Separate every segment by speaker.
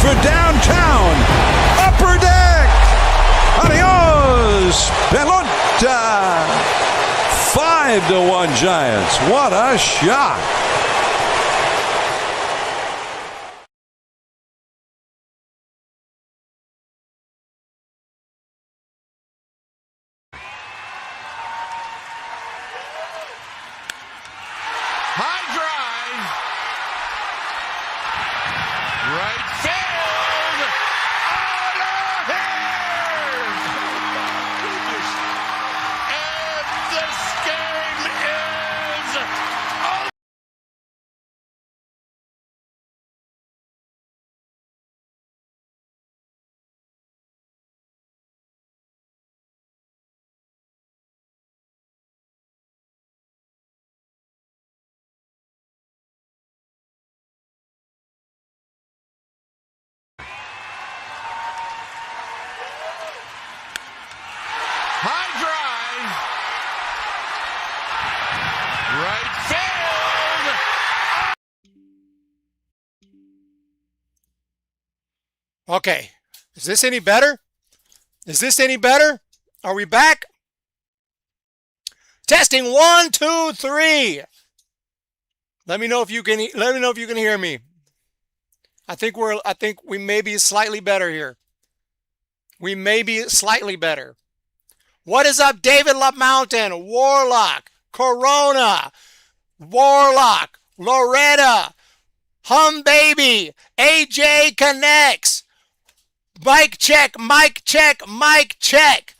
Speaker 1: for downtown. Upper deck. Adios, pelota. 5-1 Giants. What a shot.
Speaker 2: High drive. Right field. Out of here. And this game is over. High drive. Right field.
Speaker 3: Okay. Is this any better? Is this any better? Are we back? Testing 1, 2, 3. Let me know if you can hear me. I think we may be slightly better here. We may be slightly better. What is up, David LaMountain, Warlock, Corona, Warlock, Loretta, Hum Baby, AJ Connects, mic check, mic check, mic check.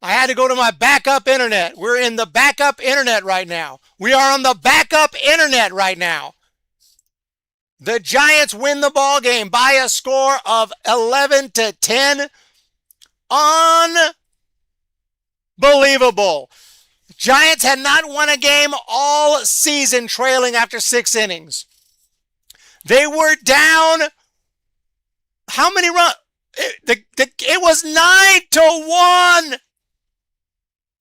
Speaker 3: I had to go to my backup internet. We're in the backup internet right now. We are on the backup internet right now. The Giants win the ball game by a score of 11-10. Unbelievable. Giants had not won a game all season trailing after 6 innings. They were down. How many runs? It was 9-1.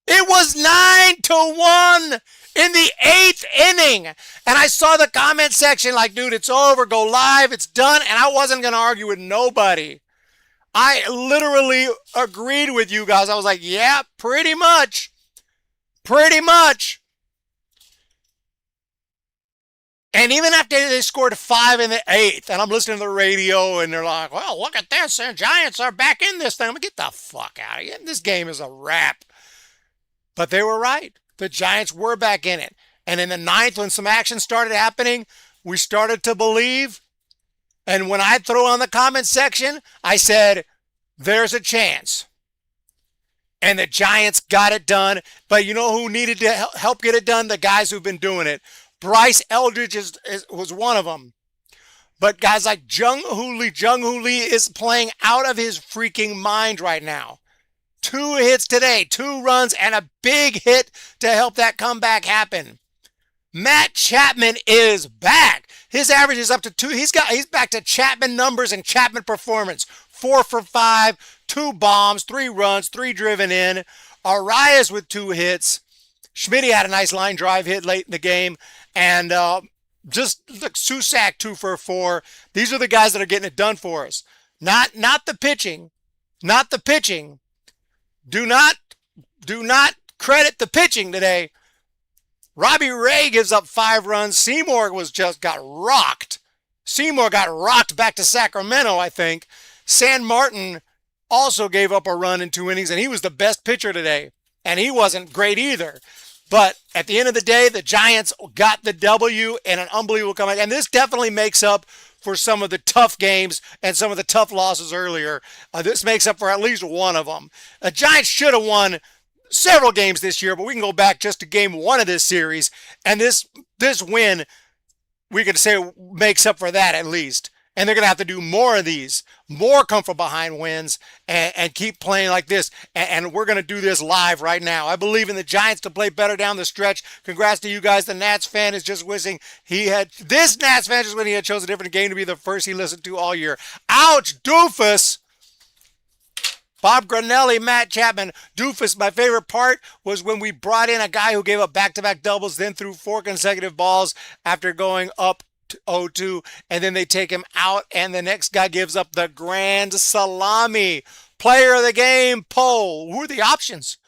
Speaker 3: It was 9-1 in the 8th inning. And I saw the comment section like, dude, it's over. Go live. It's done. And I wasn't going to argue with nobody. I literally agreed with you guys. I was like, yeah, pretty much. Pretty much. And even after they scored 5 in the 8th, and I'm listening to the radio, and they're like, well, look at this. The Giants are back in this thing. I'm like, get the fuck out of here. This game is a wrap. But they were right. The Giants were back in it. And in the 9th, when some action started happening, we started to believe. And when I threw on the comment section, I said, there's a chance. And the Giants got it done. But you know who needed to help get it done? The guys who've been doing it. Bryce Eldridge was one of them. But guys like Jung Hoo Lee is playing out of his freaking mind right now. 2 hits today, 2 runs, and a big hit to help that comeback happen. Matt Chapman is back. His average is up to 2. He's back to Chapman numbers and Chapman performance. 4 for 5, 2 bombs, 3 runs, 3 driven in. Arias with 2 hits. Schmidt had a nice line drive hit late in the game. And just look, Susak 2 for 4. These are the guys that are getting it done for us. Not the pitching. Not the pitching. Do not credit the pitching today. Robbie Ray gives up 5 runs. Seymour got rocked. Seymour got rocked back to Sacramento, I think. San Martin also gave up a run in 2 innings, and he was the best pitcher today. And he wasn't great either. But at the end of the day, the Giants got the W in an unbelievable comeback. And this definitely makes up for some of the tough games and some of the tough losses earlier. This makes up for at least one of them. The Giants should have won several games this year, but we can go back just to game 1 of this series. And this win, we could say, makes up for that at least. And they're going to have to do more of these, more come from behind wins, and keep playing like this. And we're going to do this live right now. I believe in the Giants to play better down the stretch. Congrats to you guys. The Nats fan is just wishing this Nats fan just when he had chosen a different game to be the first he listened to all year. Ouch, doofus. Bob Granelli, Matt Chapman, doofus. My favorite part was when we brought in a guy who gave up back-to-back doubles, then threw 4 consecutive balls after going up 0-2, and then they take him out, and the next guy gives up the grand salami. Player of the game poll. Who are the options?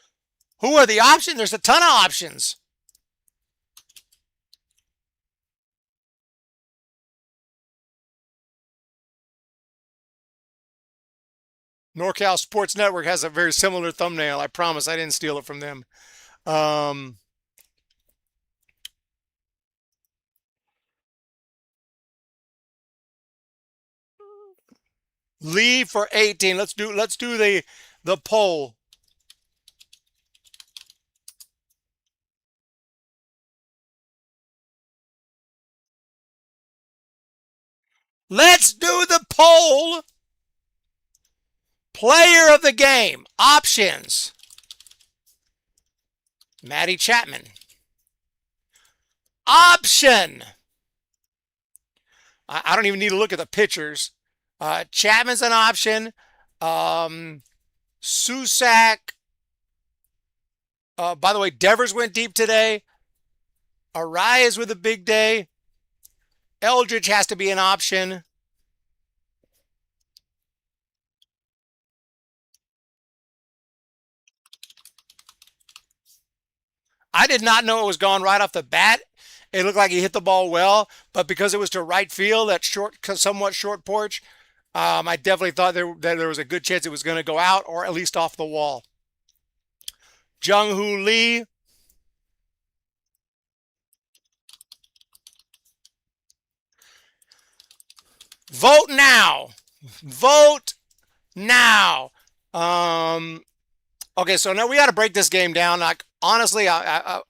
Speaker 3: There's a ton of options. NorCal Sports Network has a very similar thumbnail. I promise I didn't steal it from them. Lee for 18. Let's do the poll. Let's do the poll. Player of the game. Options. Maddie Chapman. Option. I don't even need to look at the pictures. Chapman's an option. Susak. By the way, Devers went deep today. Arias with a big day. Eldridge has to be an option. I did not know it was gone right off the bat. It looked like he hit the ball well, but because it was to right field, that somewhat short porch, I definitely thought that there was a good chance it was going to go out or at least off the wall. Jung-Hoo Lee. Vote now. Vote now. Okay, so now we got to break this game down. Like honestly, I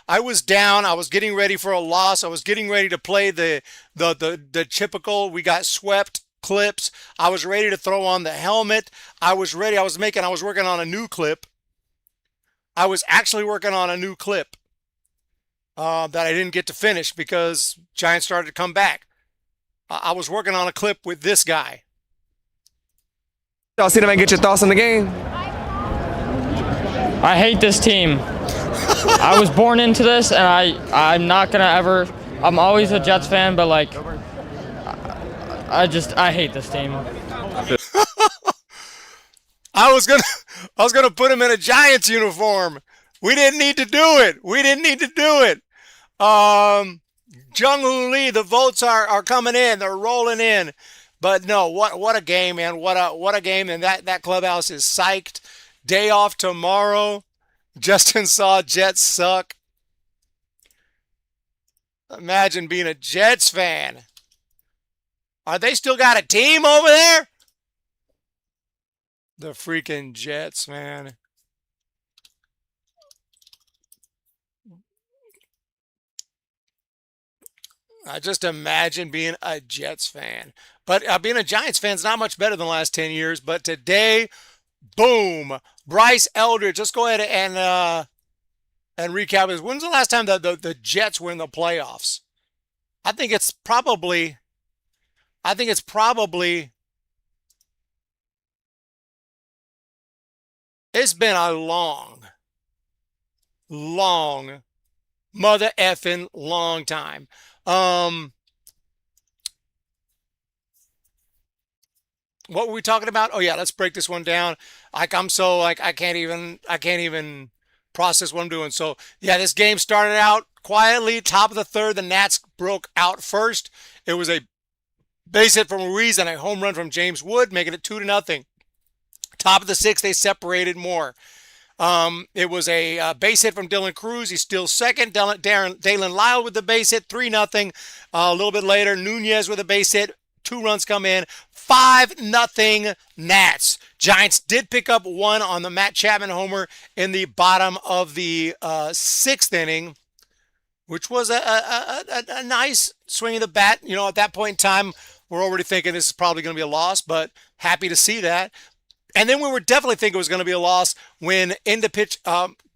Speaker 3: was down. I was getting ready for a loss. I was getting ready to play the typical. We got swept clips. I was ready to throw on the helmet. I was ready. I was working on a new clip. I was actually working on a new clip that I didn't get to finish because Giants started to come back. I was working on a clip with this guy.
Speaker 4: Y'all see them and get your thoughts on the game?
Speaker 5: I hate this team. I was born into this, and I'm not gonna ever. I'm always a Jets fan, but like, I hate this team.
Speaker 3: I was gonna put him in a Giants uniform. We didn't need to do it. Jung-Hoo Lee, the votes are coming in. They're rolling in. But no, what a game, man. What a game. And that clubhouse is psyched. Day off tomorrow. Justin saw Jets suck. Imagine being a Jets fan. Are they still got a team over there? The freaking Jets, man. I just imagine being a Jets fan. But being a Giants fan is not much better than the last 10 years. But today, boom, Bryce Eldridge. Let's go ahead and recap this. When's the last time the Jets were in the playoffs? I think it's probably it's been a long mother effing long time. What were we talking about? Oh yeah, let's break this one down. Like I'm so like I can't even process what I'm doing. So yeah, this game started out quietly, top of the third. The Nats broke out first. It was a base hit from Ruiz and a home run from James Wood, making it 2-0. Top of the sixth, they separated more. It was a base hit from Dylan Cruz. He's still second. Dalen Lyle with the base hit, 3-0. A little bit later, Nunez with a base hit. 2 runs come in. 5-0 Nats. Giants did pick up one on the Matt Chapman homer in the bottom of the 6th inning, which was a nice swing of the bat. You know, at that point in time, we're already thinking this is probably going to be a loss, but happy to see that. And then we were definitely thinking it was going to be a loss when in the pitch,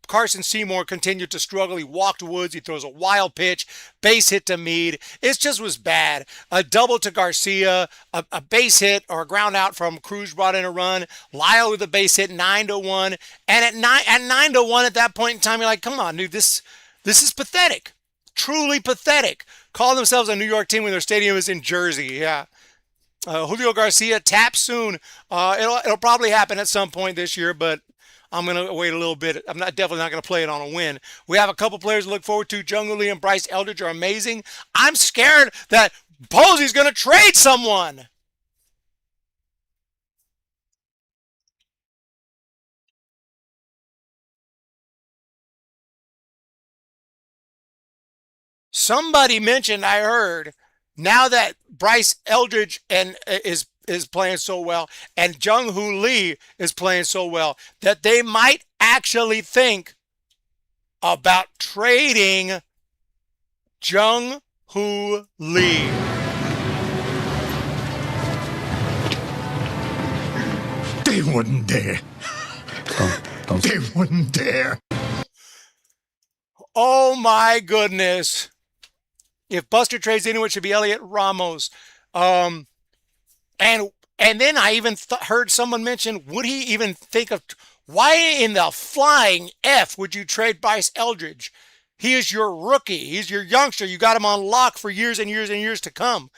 Speaker 3: Carson Seymour continued to struggle. He walked Woods. He throws a wild pitch, base hit to Meade. It just was bad. A double to Garcia, a base hit or a ground out from Cruz brought in a run. Lyle with a base hit, 9-1. And at 9-1 at that point in time, you're like, come on, dude, this is pathetic. truly pathetic. Call themselves a New York team when their stadium is in Jersey. Yeah. Julio Garcia, tap soon. It'll probably happen at some point this year, but I'm going to wait a little bit. I'm definitely not going to play it on a win. We have a couple players to look forward to. Jung-Hoo Lee and Bryce Eldridge are amazing. I'm scared that Posey's going to trade someone. Somebody mentioned, I heard, now that Bryce Eldridge is playing so well and Jung-Hoo Lee is playing so well, that they might actually think about trading Jung-Hoo Lee.
Speaker 4: They wouldn't dare. They wouldn't dare.
Speaker 3: Oh my goodness. If Buster trades anyone, it should be Elliot Ramos. And then I even heard someone mention, would he even think of, why in the flying F would you trade Bryce Eldridge? He is your rookie. He's your youngster. You got him on lock for years and years and years to come.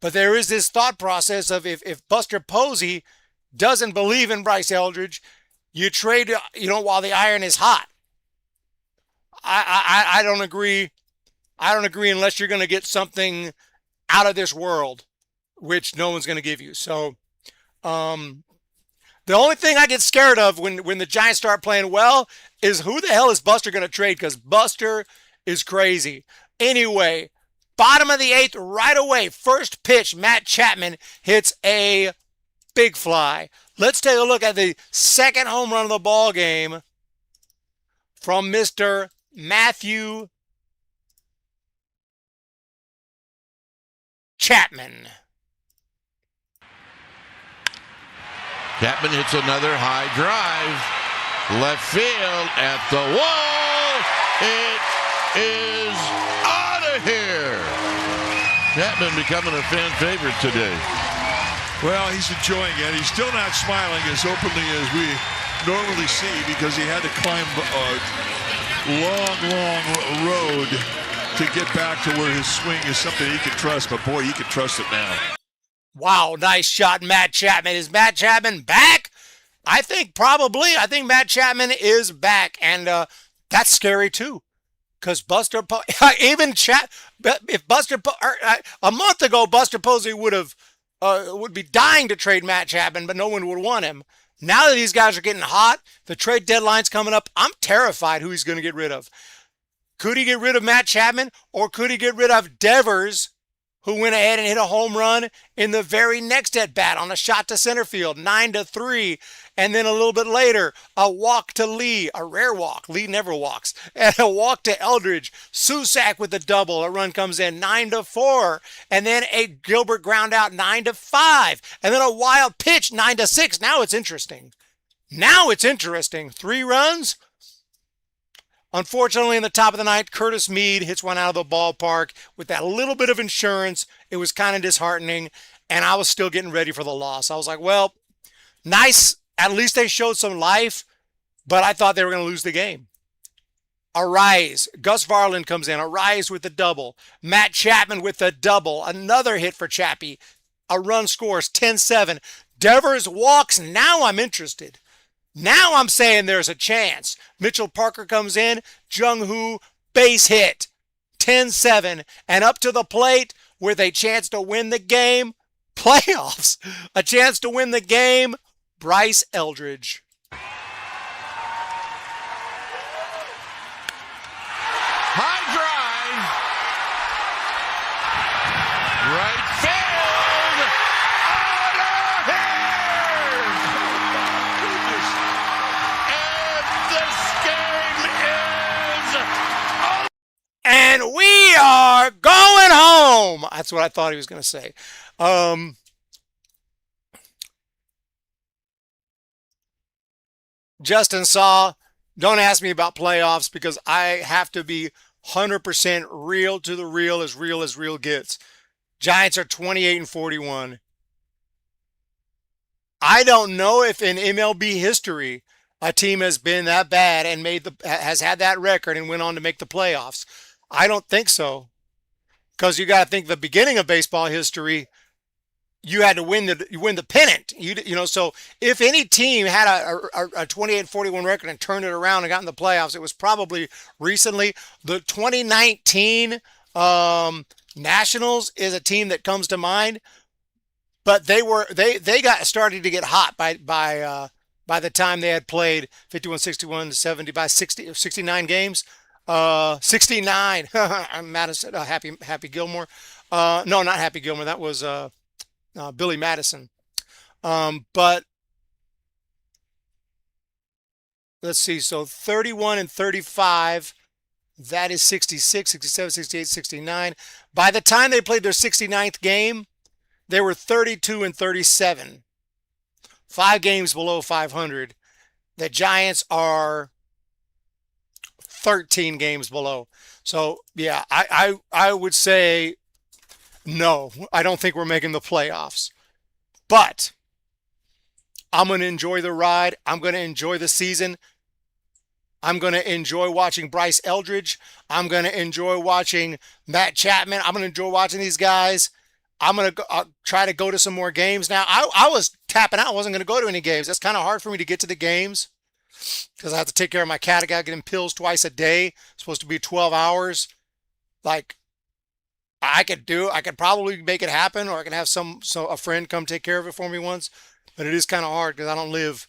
Speaker 3: But there is this thought process of if Buster Posey doesn't believe in Bryce Eldridge, you trade, while the iron is hot. I don't agree. I don't agree unless you're going to get something out of this world, which no one's going to give you. So, the only thing I get scared of when the Giants start playing well is who the hell is Buster going to trade? Because Buster is crazy. Anyway, bottom of the 8th, right away, first pitch, Matt Chapman hits a big fly. Let's take a look at the second home run of the ball game from Mr. Matthew Chapman.
Speaker 2: Chapman hits another high drive. Left field at the wall. It is out of here. Chapman becoming a fan favorite today.
Speaker 1: Well, he's enjoying it. He's still not smiling as openly as we normally see because he had to climb long road to get back to where his swing is something he can trust. But boy, he can trust it now.
Speaker 3: Wow, nice shot, Matt Chapman. Is Matt Chapman back? I think probably. I think Matt Chapman is back, and that's scary too, because a month ago, Buster Posey would be dying to trade Matt Chapman, but no one would want him. Now that these guys are getting hot, the trade deadline's coming up. I'm terrified who he's going to get rid of. Could he get rid of Matt Chapman, or could he get rid of Devers, who went ahead and hit a home run in the very next at-bat on a shot to center field, 9-3. And then a little bit later, a walk to Lee, a rare walk. Lee never walks. And a walk to Eldridge. Susac with the double. A run comes in, 9-4. And then a Gilbert ground out, 9-5. And then a wild pitch, 9-6. Now it's interesting. 3 runs. Unfortunately, in the top of the ninth, Curtis Mead hits one out of the ballpark with that little bit of insurance. It was kind of disheartening, and I was still getting ready for the loss. I was like, well, nice. At least they showed some life, but I thought they were going to lose the game. Arise. Gus Varland comes in. Arise with the double. Matt Chapman with the double. Another hit for Chappie. A run scores, 10-7. Devers walks. Now I'm interested. Now I'm saying there's a chance. Mitchell Parker comes in, Jung-Hoo, base hit, 10-7, and up to the plate with a chance to win the game, playoffs, a chance to win the game, Bryce Eldridge.
Speaker 2: High drive. Right field. Out of here.
Speaker 3: And
Speaker 2: And this game is
Speaker 3: we are going home. That's what I thought he was going to say. Justin Saw, don't ask me about playoffs because I have to be 100% real to the real as real gets. Giants are 28-41. I don't know if in MLB history a team has been that bad and has had that record and went on to make the playoffs. I don't think so. Because you got to think the beginning of baseball history, you had to win the pennant. So if any team had a 28-41 record and turned it around and got in the playoffs, it was probably recently. The 2019 Nationals is a team that comes to mind, but they got started to get hot by the time they had played 51, 61, 70 by 60 69 games. 69. Madison, Happy Gilmore. No, not Happy Gilmore. That was Billy Madison. But let's see. So 31 and 35. That is 66, 67, 68, 69. By the time they played their 69th game, they were 32 and 37. 5 games below 500. The Giants are 13 games below. So, yeah, I would say no. I don't think we're making the playoffs. But I'm going to enjoy the ride. I'm going to enjoy the season. I'm going to enjoy watching Bryce Eldridge. I'm going to enjoy watching Matt Chapman. I'm going to enjoy watching these guys. I'm going to try to go to some more games. Now, I was tapping out. I wasn't going to go to any games. That's kind of hard for me to get to the games because I have to take care of my cat. I got to get him pills twice a day. It's supposed to be 12 hours. Like, I could probably make it happen, or I can have a friend come take care of it for me once. But it is kind of hard because I don't live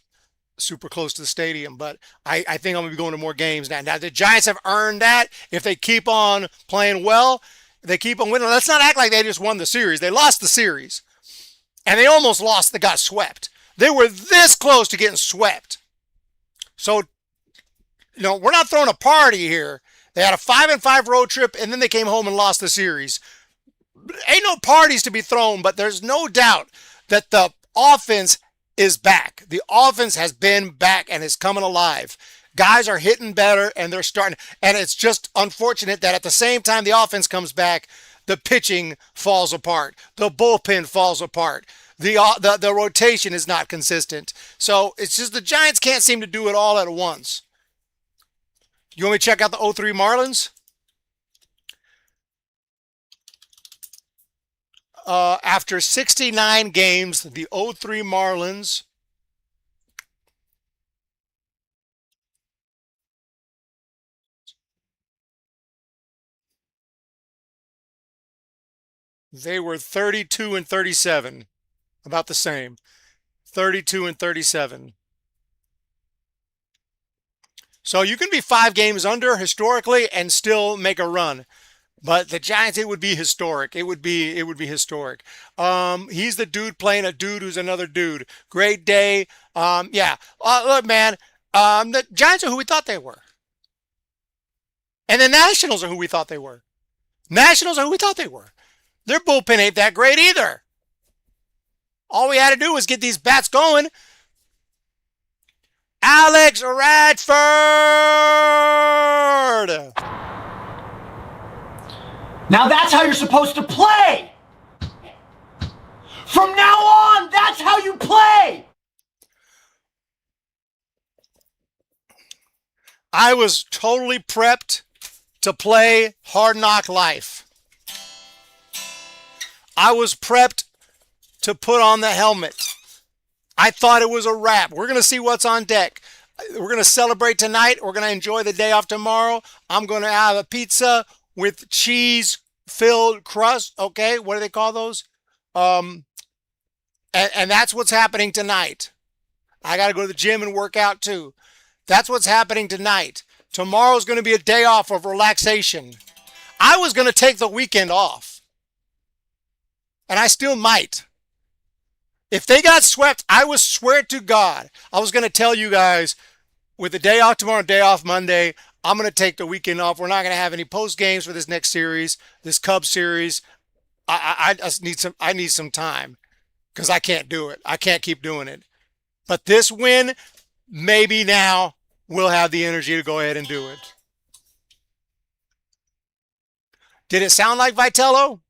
Speaker 3: super close to the stadium. But I think I'm going to be going to more games now. Now, the Giants have earned that. If they keep on playing well, they keep on winning. Let's not act like they just won the series. They lost the series. And they almost lost. They got swept. They were this close to getting swept. So, we're not throwing a party here. They had a 5-5 road trip, and then they came home and lost the series. Ain't no parties to be thrown, but there's no doubt that the offense is back. The offense has been back and is coming alive. Guys are hitting better, and they're starting. And it's just unfortunate that at the same time the offense comes back, the pitching falls apart. The bullpen falls apart. The rotation is not consistent. So it's just the Giants can't seem to do it all at once. You want me to check out the 03 Marlins? After 69 games, the 03 Marlins they were 32 and 37, about the same. 32 and 37. So you can be 5 games under historically and still make a run. But the Giants, it would be historic. It would be historic. He's the dude playing a dude who's another dude. Great day. Yeah. Look, man. The Giants are who we thought they were. And the Nationals are who we thought they were. Nationals are who we thought they were. Their bullpen ain't that great either. All we had to do was get these bats going. Alex Radford!
Speaker 6: Now that's how you're supposed to play! From now on, that's how you play!
Speaker 3: I was totally prepped to play Hard Knock Life. I was prepped to put on the helmet. I thought it was a wrap. We're going to see what's on deck. We're going to celebrate tonight. We're going to enjoy the day off tomorrow. I'm going to have a pizza with cheese-filled crust. Okay, what do they call those? And that's what's happening tonight. I got to go to the gym and work out too. That's what's happening tonight. Tomorrow's going to be a day off of relaxation. I was going to take the weekend off. And I still might. If they got swept, I would swear to God, I was going to tell you guys, with the day off tomorrow, day off Monday, I'm going to take the weekend off. We're not going to have any post games for this next series, this Cubs series. I just need some time because I can't do it. I can't keep doing it. But this win, maybe now we'll have the energy to go ahead and do it. Did it sound like Vitello?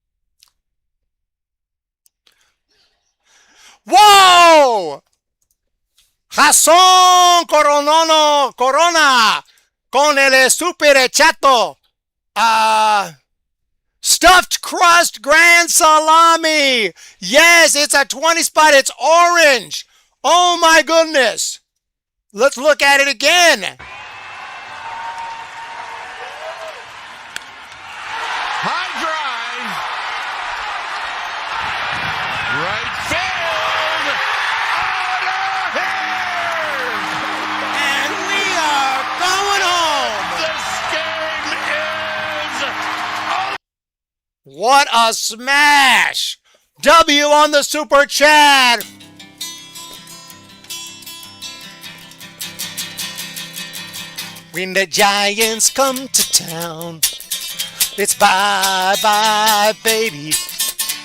Speaker 3: ¡Wow! Jason Corona con el super chato. Stuffed crust grand salami. Yes, it's a 20 spot. It's orange. Oh my goodness. Let's look at it again.
Speaker 2: High drive. Right field.
Speaker 3: And we are going home.
Speaker 2: This game is over.
Speaker 3: What a smash. W on the super chat. When the Giants come to town, it's bye-bye, baby.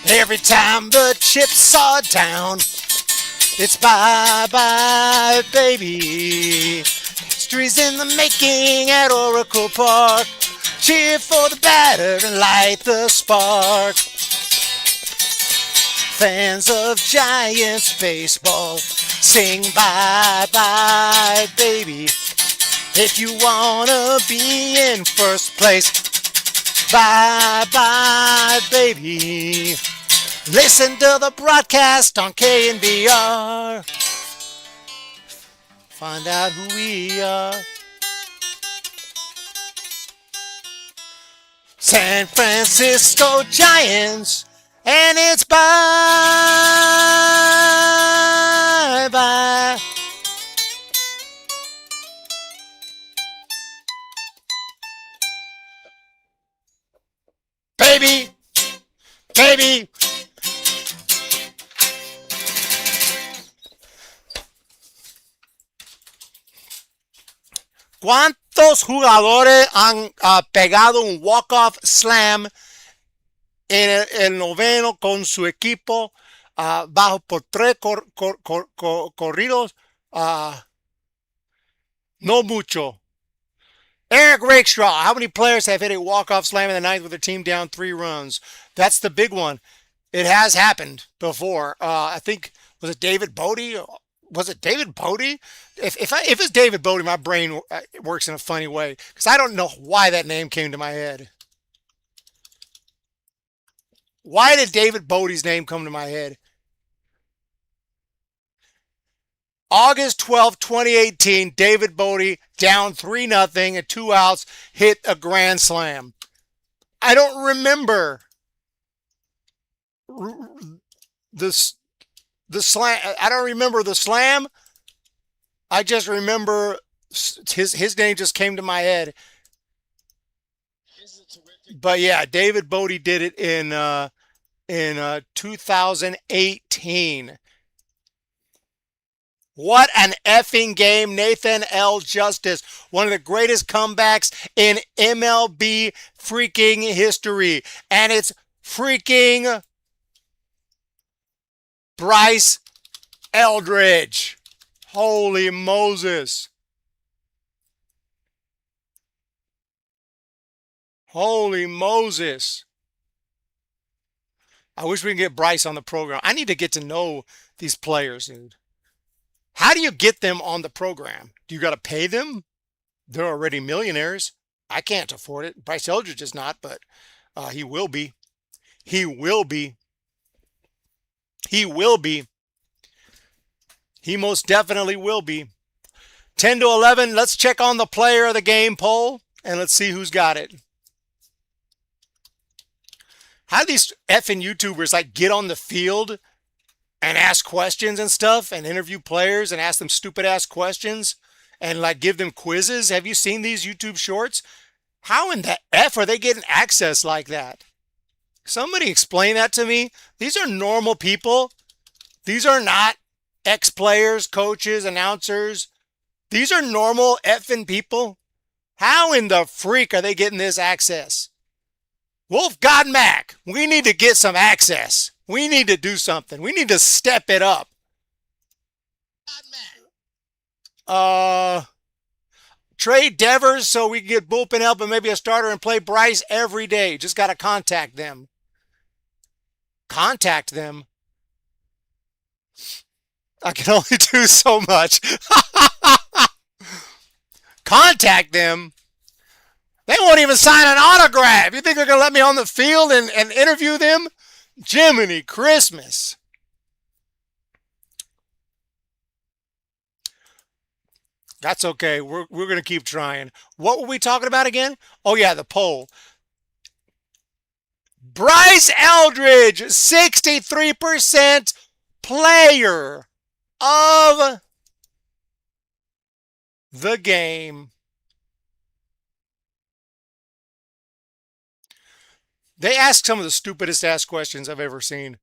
Speaker 3: Every time the chips are down, it's bye-bye, baby. History's in the making at Oracle Park. Cheer for the batter and light the spark. Fans of Giants baseball, sing bye-bye, baby. If you wanna be in first place, bye-bye, baby. Listen to the broadcast on KNBR. Find out who we are. San Francisco Giants, and it's bye-bye. Baby, baby. ¿Cuántos jugadores han pegado un walk-off slam en el noveno con su equipo bajo por 3 corridos? No mucho. Eric Rakestraw, how many players have hit a walk-off slam in the ninth with their team down 3 runs? That's the big one. It has happened before. I think, was it David Bodie? Was it David Bodie? If it's David Bodie, my brain works in a funny way because I don't know why that name came to my head. Why did David Bodie's name come to my head? August 12, 2018, David Bodie down 3-0 and 2 outs, hit a grand slam. I don't remember the slam. I don't remember the slam. I just remember his name just came to my head. But yeah, David Bodie did it in 2018. What an effing game. Nathan L. Justice, one of the greatest comebacks in MLB freaking history. And it's freaking Bryce Eldridge. Holy Moses. Holy Moses. I wish we could get Bryce on the program. I need to get to know these players, dude. How do you get them on the program? Do you got to pay them? They're already millionaires. I can't afford it. Bryce Eldridge is not, but he will be. He will be. He will be. He most definitely will be. 10 to 11, let's check on the player of the game poll, and let's see who's got it. How do these effing YouTubers like get on the field and ask questions and stuff and interview players and ask them stupid ass questions and like give them quizzes? Have you seen these YouTube shorts? How in the F are they getting access like that? Somebody explain that to me. These are normal people. These are not ex-players, coaches, announcers. These are normal effing people. How in the freak are they getting this access? Wolf God Mac, we need to get some access. We need to do something. We need to step it up. Trade Devers so we can get bullpen help and maybe a starter and play Bryce every day. Just got to contact them. Contact them. I can only do so much. Contact them. They won't even sign an autograph. You think they're going to let me on the field and interview them? Jiminy Christmas. That's okay. We're going to keep trying. What were we talking about again? Oh, yeah, the poll. Bryce Eldridge, 63% player of the game. They ask some of the stupidest ass questions I've ever seen.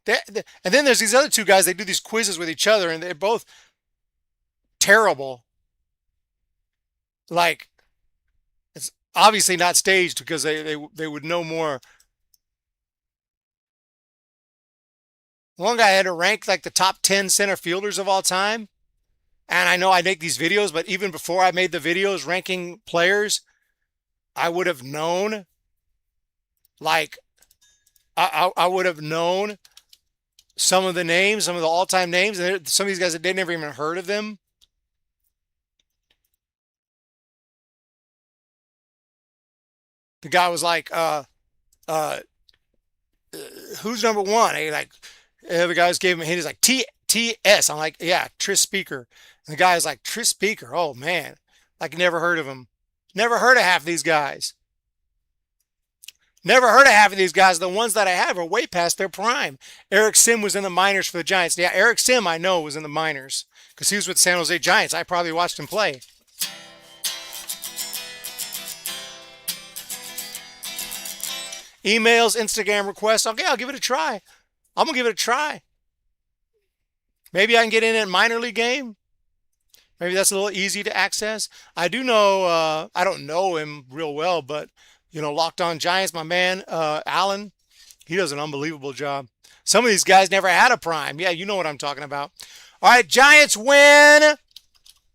Speaker 3: And then there's these other two guys, they do these quizzes with each other, and they're both terrible. Like, it's obviously not staged because they would know more. One guy had to rank like the top 10 center fielders of all time. And I know I make these videos, but even before I made the videos ranking players, I would have known. Like, I would have known some of the names, some of the all-time names. And some of these guys, they never even heard of them. The guy was like, who's number one? And like, the guys gave him a hint. He's like, TS. I'm like, yeah, Tris Speaker. And the guy's like, Tris Speaker. Oh, man. Like, never heard of him. Never heard of half of these guys. Never heard of half of these guys. The ones that I have are way past their prime. Eric Sim was in the minors for the Giants. Yeah, Eric Sim, I know, was in the minors because he was with San Jose Giants. I probably watched him play. Emails, Instagram requests. Okay, I'll give it a try. I'm going to give it a try. Maybe I can get in a minor league game. Maybe that's a little easy to access. I do know, I don't know him real well, but, you know, Locked On Giants, my man, Allen, he does an unbelievable job. Some of these guys never had a prime. Yeah, you know what I'm talking about. All right, Giants win.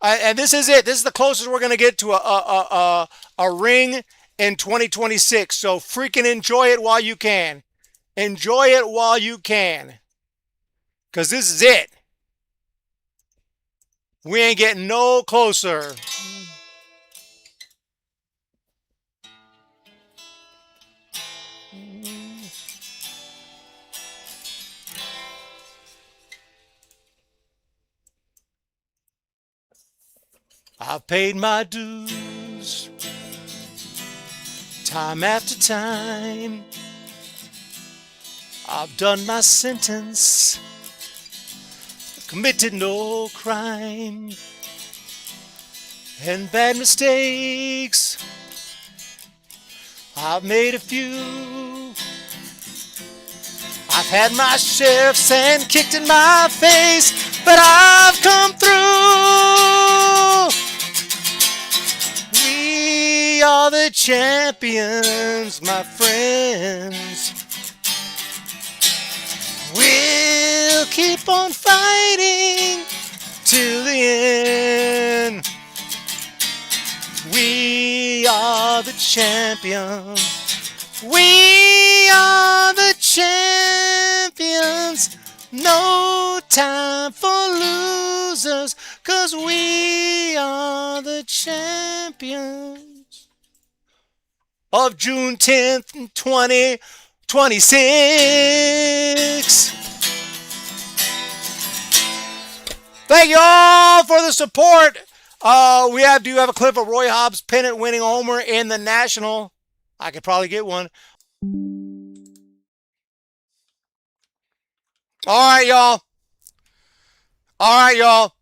Speaker 3: And this is it. This is the closest we're going to get to a ring in 2026. So freaking enjoy it while you can. Enjoy it while you can. Because this is it. We ain't getting no closer. I've paid my dues time after time. I've done my sentence, committed no crime, and bad mistakes I've made a few. I've had my share of sand kicked in my face, but I've come through. We are the champions, my friends. We'll keep on fighting till the end. We are the champions. We are the champions. No time for losers, 'cause we are the champions of June 10th, 2026. Thank you all for the support. We do have a clip of Roy Hobbs' pennant-winning homer in the National. I could probably get one. All right, y'all. All right, y'all.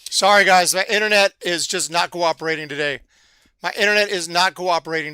Speaker 3: Sorry, guys. My internet is just not cooperating today. My internet is not cooperating.